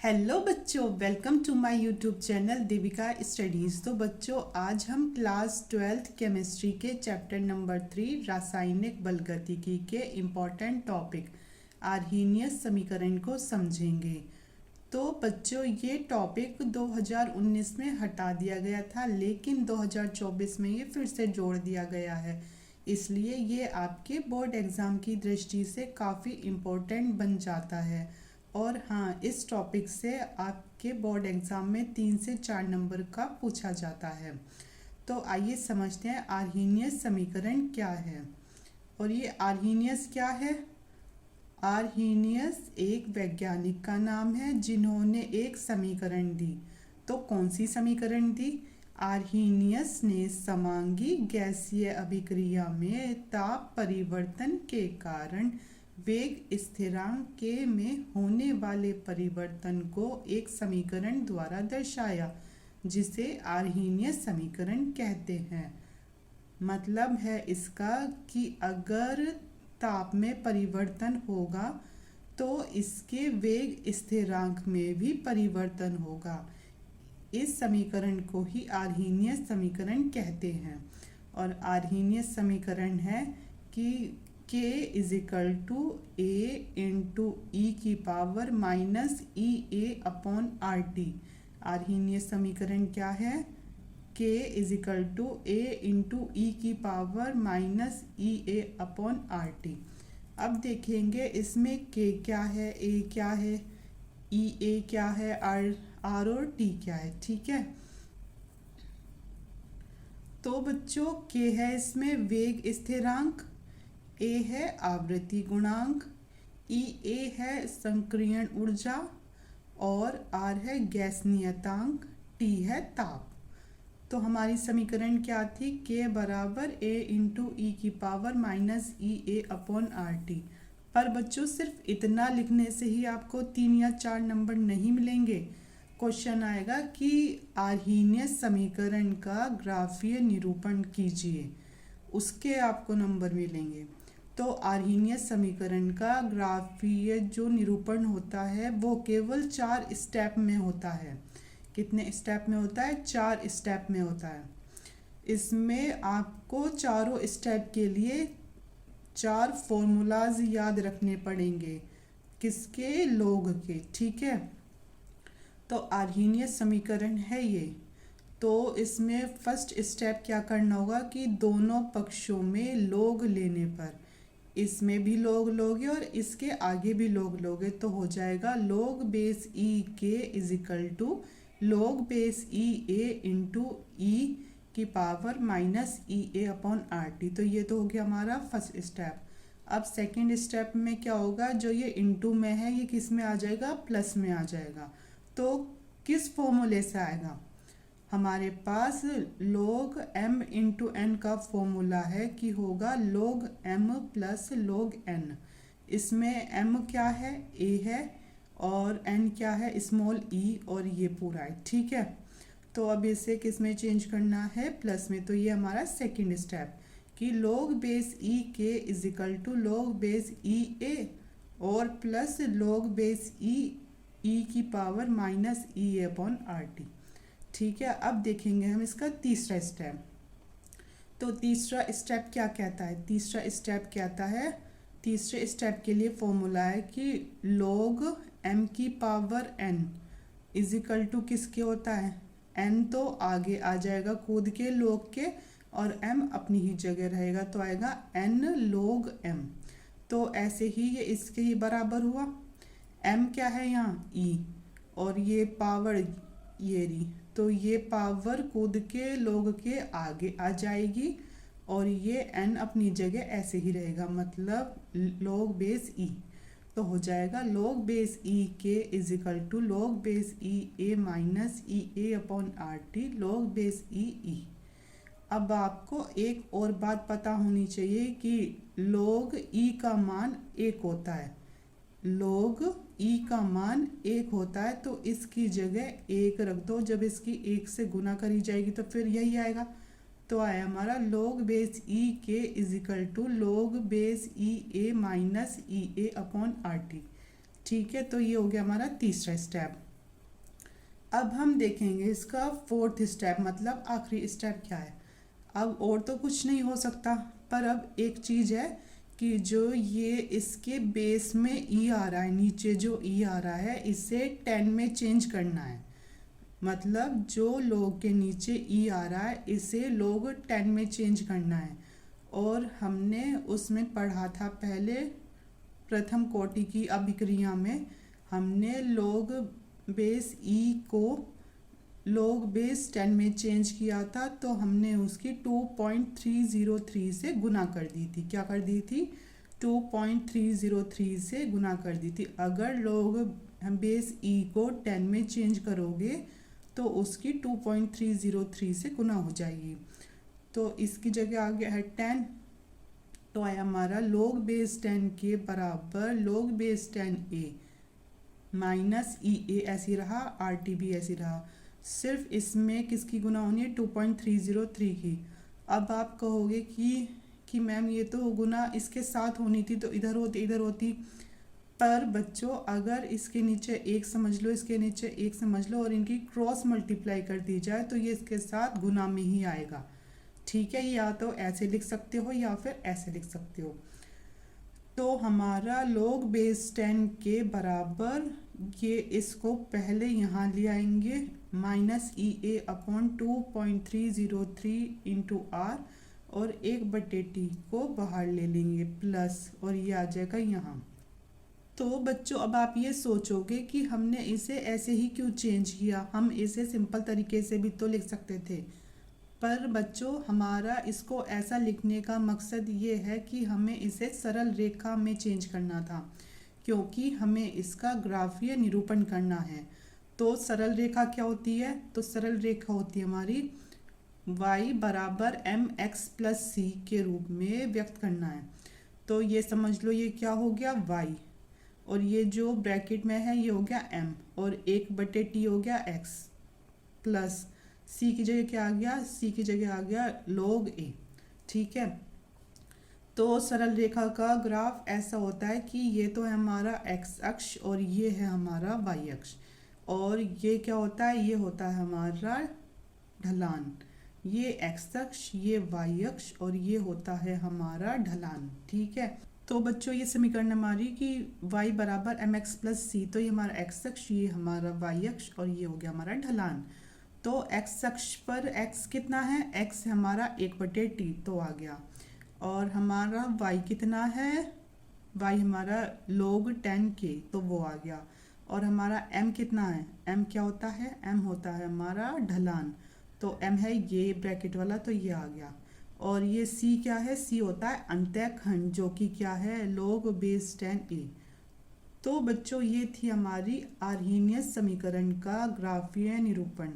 Hello बच्चों, welcome to my YouTube channel Devika studies. तो बच्चों, आज हम क्लास 12th केमिस्ट्री के चैप्टर नंबर 3 रासायनिक बलगतिकी के इम्पॉर्टेंट टॉपिक आर्हीनियस समीकरण को समझेंगे। तो बच्चों, ये टॉपिक 2019 में हटा दिया गया था, लेकिन 2024 में ये फिर से जोड़ दिया गया है। इसलिए ये आपके बोर्ड एग्ज़ाम की दृष्टि से काफ़ी इम्पोर्टेंट बन जाता है। और हाँ, इस टॉपिक से आपके बोर्ड एग्ज़ाम में 3 से 4 नंबर का पूछा जाता है। तो आइए समझते हैं आर्हीनियस समीकरण क्या है। और ये आर्हीनियस क्या है? आर्हीनियस एक वैज्ञानिक का नाम है जिन्होंने एक समीकरण दी। तो कौन सी समीकरण दी? आर्हीनियस ने समांगी गैसीय अभिक्रिया में ताप परिवर्तन के कारण वेग स्थिरांक के में होने वाले परिवर्तन को एक समीकरण द्वारा दर्शाया, जिसे आर्हीनियस समीकरण कहते हैं। मतलब है इसका कि अगर ताप में परिवर्तन होगा तो इसके वेग स्थिरांक में भी परिवर्तन होगा। इस समीकरण को ही आर्हीनियस समीकरण कहते हैं। और आर्हीनियस समीकरण है कि K is equal to A into e की पावर माइनस ई ए अपॉन आर टी। आर्हीनियस समीकरण क्या है? K is equal to A into e की पावर माइनस ई ए अपॉन आर टी। अब देखेंगे इसमें K क्या है, A क्या है, ई ए क्या है, आर और टी क्या है। ठीक है, तो बच्चों K है इसमें वेग स्थिरांक, ए है आवृत्ति गुणांक, ई ए है संक्रियण ऊर्जा और आर है गैस नियतांक, टी है ताप। तो हमारी समीकरण क्या थी? के बराबर ए इंटू ई की पावर माइनस ई ए अपॉन आर टी। पर बच्चों, सिर्फ इतना लिखने से ही आपको 3 या 4 नंबर नहीं मिलेंगे। क्वेश्चन आएगा कि आर्हीनियस समीकरण का ग्राफीय निरूपण कीजिए, उसके आपको नंबर मिलेंगे। तो आर्हीनियस समीकरण का ग्राफीय जो निरूपण होता है वो केवल 4 स्टेप में होता है। कितने स्टेप में होता है? 4 स्टेप में होता है। इसमें आपको चारों स्टेप के लिए 4 फॉर्मूलाज याद रखने पड़ेंगे। किसके? लोग के। ठीक है, तो आर्हीनियस समीकरण है ये। तो इसमें फर्स्ट स्टेप क्या करना होगा कि दोनों पक्षों में लोग लेने पर, इसमें भी लोग लोगे और इसके आगे भी लोग लोगे, तो हो जाएगा लोग बेस ई के इजिकल टू लोग बेस ई ए इंटू ई की पावर माइनस ई ए अपॉन आर टी। तो ये तो हो गया हमारा फर्स्ट स्टेप। अब सेकंड स्टेप में क्या होगा? जो ये इंटू में है ये किस में आ जाएगा? प्लस में आ जाएगा। तो किस फॉर्मूले से आएगा? हमारे पास log m इंटू एन का फॉर्मूला है कि होगा log m plus log n। इसमें m क्या है? a है, और n क्या है? स्मॉल e, और ये पूरा है। ठीक है, तो अब इसे किस में चेंज करना है? प्लस में। तो ये हमारा सेकंड स्टेप कि log बेस e के is equal to log base e a और प्लस log बेस e की power minus E upon R T. ठीक है, अब देखेंगे हम इसका तीसरा स्टेप। तो तीसरा स्टेप क्या कहता है? तीसरा स्टेप कहता है, तीसरे स्टेप के लिए फॉर्मूला है कि log m की पावर n इजिकल टू किसके होता है? n तो आगे आ जाएगा कूद के log के, और m अपनी ही जगह रहेगा, तो आएगा n log m। तो ऐसे ही ये इसके ही बराबर हुआ। m क्या है यहाँ? e, और ये पावर ये रही, तो ये पावर कूद के लोग के आगे आ जाएगी और ये n अपनी जगह ऐसे ही रहेगा, मतलब लोग बेस e। तो हो जाएगा लोग बेस e के इजिकल टू लोग base e a minus E A upon R T लोग बेस e e। अब आपको एक और बात पता होनी चाहिए कि लोग e का मान 1 होता है। log e का मान 1 होता है, तो इसकी जगह 1 रख दो। जब इसकी 1 से गुना करी जाएगी तो फिर यही आएगा। तो आया हमारा log बेस e के is equal to log base e a minus E A upon R T. ठीक है, तो ये हो गया हमारा तीसरा स्टेप। अब हम देखेंगे इसका फोर्थ स्टेप, मतलब आखिरी स्टेप क्या है। अब और तो कुछ नहीं हो सकता, पर अब एक चीज़ है कि जो ये इसके बेस में ई आ रहा है, नीचे जो ई आ रहा है इसे 10 में चेंज करना है। मतलब जो लोग के नीचे ई आ रहा है इसे लोग 10 में चेंज करना है। और हमने उसमें पढ़ा था पहले प्रथम कोटि की अभिक्रिया में, हमने लोग बेस ई को लोग बेस 10 में चेंज किया था, तो हमने उसकी 2.303 से गुना कर दी थी। क्या कर दी थी? 2.303 से गुना कर दी थी। अगर लोग बेस ई को 10 में चेंज करोगे तो उसकी 2.303 से गुना हो जाएगी। तो इसकी जगह आ गया है 10, तो आया हमारा लोग बेस 10 के बराबर लोग बेस 10 ए माइनस ई ए, ऐसी रहा, आर टी भी ऐसी रहा। सिर्फ इसमें किसकी गुना होनी है? 2.303 की। अब आप कहोगे कि मैम ये तो गुना इसके साथ होनी थी, तो इधर होती इधर होती। पर बच्चों अगर इसके नीचे एक समझ लो, इसके नीचे एक समझ लो और इनकी क्रॉस मल्टीप्लाई कर दी जाए तो ये इसके साथ गुना में ही आएगा। ठीक है, या तो ऐसे लिख सकते हो या फिर ऐसे लिख सकते हो। तो हमारा लोग बेस 10 के बराबर, ये इसको पहले यहाँ ले आएंगे माइनस ई ए अपॉन 2.303 इंटू आर, और 1/t को बाहर ले लेंगे प्लस, और ये आ जाएगा यहाँ। तो बच्चों अब आप ये सोचोगे कि हमने इसे ऐसे ही क्यों चेंज किया, हम इसे सिंपल तरीके से भी तो लिख सकते थे। पर बच्चों हमारा इसको ऐसा लिखने का मकसद ये है कि हमें इसे सरल रेखा में चेंज करना था, क्योंकि हमें इसका ग्राफीय निरूपण करना है। तो सरल रेखा क्या होती है? तो सरल रेखा होती है हमारी y बराबर एम एक्स प्लस सी के रूप में व्यक्त करना है। तो ये समझ लो ये क्या हो गया? y, और ये जो ब्रैकेट में है ये हो गया m, और 1/t हो गया x, प्लस सी की जगह क्या आ गया? सी की जगह आ गया log a। ठीक है, तो सरल रेखा का ग्राफ ऐसा होता है कि ये तो है हमारा x अक्ष और ये है हमारा y अक्ष, और ये क्या होता है? ये होता है हमारा ढलान। ये x अक्ष, ये y अक्ष, और ये होता है हमारा ढलान। ठीक है, तो बच्चों ये समीकरण हमारी कि y बराबर एम एक्स प्लस सी, तो ये हमारा x अक्ष, ये हमारा y अक्ष, और ये हो गया हमारा ढलान। तो x अक्ष पर x कितना है? x हमारा 1/t, तो आ गया। और हमारा y कितना है? y हमारा log 10 के, तो वो आ गया। और हमारा m कितना है? m क्या होता है? m होता है हमारा ढलान, तो m है ये ब्रैकेट वाला, तो ये आ गया। और ये c क्या है? c होता है अंतःखंड, जो कि क्या है? log base 10a। तो बच्चों ये थी हमारी आर्हीनियस समीकरण का ग्राफीय निरूपण।